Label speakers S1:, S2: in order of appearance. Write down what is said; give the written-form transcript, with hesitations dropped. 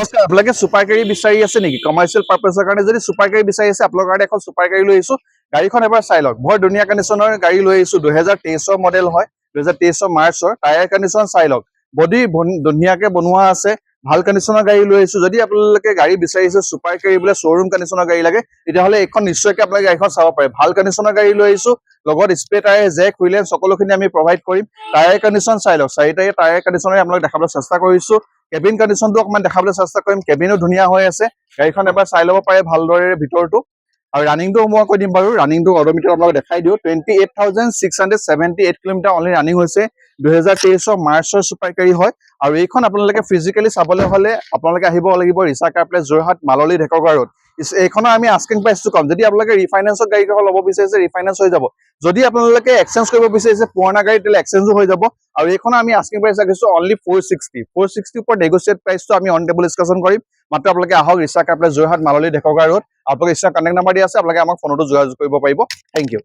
S1: নমস্কাৰ আপোনালোকে super carry বিচাৰি আছে নেকি কমাৰ্চিয়েল পাৰপাছৰ কাৰণে যদি সুপাৰ কেৰি বিচাৰি আছে আপোনালোকৰ কাৰণে এখন সুপাৰ কেৰি লৈ আহিছো গাড়ীখন এবাৰ চাই লওক বৰ ধুনীয়া কণ্ডিশ্যনৰ গাড়ী লৈ আহিছো 2023 মডেল হয় 2023 মাৰ্চৰ টায়াৰ কণ্ডিশ্যন চাই লওক বডি ধুনীয়াকে বনোৱা আছে ভাল কণ্ডিশ্যনৰ গাড়ী লৈ আহিছো যদি আপোনালোকে গাড়ী বিচাৰিছে সুপাৰ কেৰি বোলে শ্বৰুম কণ্ডিশ্যনৰ গাড়ী লাগে তেতিয়াহ'লে এইখন নিশ্চয়কৈ আপোনালোকে গাড়ীখন চাব পাৰে ভাল কণ্ডিশ্যনৰ গাড়ী লৈ আহিছো লগত স্প্ৰে টায়াৰ জেক হুইলেন সকলোখিনি আমি প্ৰভাইড কৰিম টায়াৰ কণ্ডিশ্যন চাই লওক চাৰিটাই টায়াৰ কণ্ডিশ্যনে আপোনালোক দেখাবলৈ চেষ্টা কৰিছো কেবিন কণ্ডিশ্যনটো অকমান দেখাবলৈ চেষ্টা কৰিম কেবিনো ধুনীয়া হৈ আছে গাড়ীখন এবাৰ চাই ল'ব পাৰে ভালদৰে ভিতৰটো আৰু ৰানিংটো মই কৈ দিম বাৰু ৰানিংটো অডোমিটাৰ আপোনালোক দেখাই দিও 28678 কিলোমিটাৰ অনলি ৰানিং হৈছে 2023 মাৰ্চৰ সুপাৰ কেৰি হয় আৰু এইখন আপোনালোকে ফিজিক্যালি চাবলৈ হলে আপোনালোকে আহিব লাগিব ৰিচা কাৰ প্লেচ যোৰহাট মাললি ঢেকৰগা ৰোড এইখনৰ আমি আস্কিং প্ৰাইচটো কম যদি আপোনালোকে ৰিফাইনেন্সৰ গাড়ীখন ল'ব বিচাৰিছে ৰিফাইনেন্স হৈ যাব যদি আপোনালোকে এক্সচেঞ্জ কৰিব বিচাৰিছে পুৰণা গাড়ী তেলে এক্সচেঞ্জো হৈ যাব আৰু এইখন আমি আস্কিং প্ৰাইচ ৰাখিছো অনলি 460 ওপৰ নেগোচিয়েট প্ৰাইচটো আমি অন টেবল ডিসকাশন কৰিম মাত্ৰ আপোনালোকে আহক ৰিচা কাৰ প্লেচ যোৰহাট মাললি ঢেকৰগা ৰোড আপোনালোকে ইচ্ছা কন্টেক্ট নাম্বাৰ দিয়া আছে আপোনালোকে আমাক ফোনতো যোগাযোগ কৰিব পাৰিব থ্যাংক ইউ